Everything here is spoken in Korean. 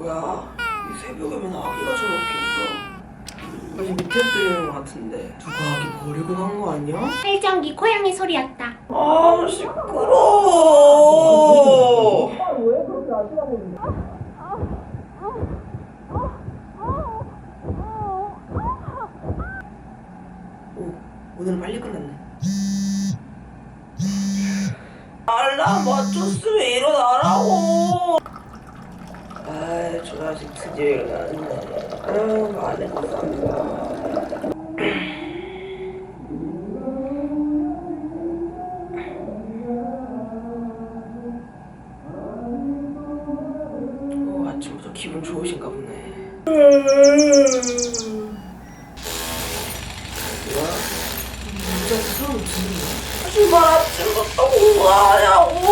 뭐야? 이 새벽에면 아기가 저렇게 울어. 아니 밑에 들리는 것 같은데 누가 아기 버리고 간 거 아니야? 팔짱기 고양이 소리였다. 아 시끄러워. 왜 그렇게 아기라고 그러냐? 오, 오늘은 빨리 끝났네. 알람 맞췄으면 일어나라고. 아이 저 자식 드디어 일어나네. 아유 많이 감사합니다. 아침부터 기분 좋으신가 보네. 뭐야? 진짜 무서운 무슨 하지 마. 아침부터 뭐하냐고.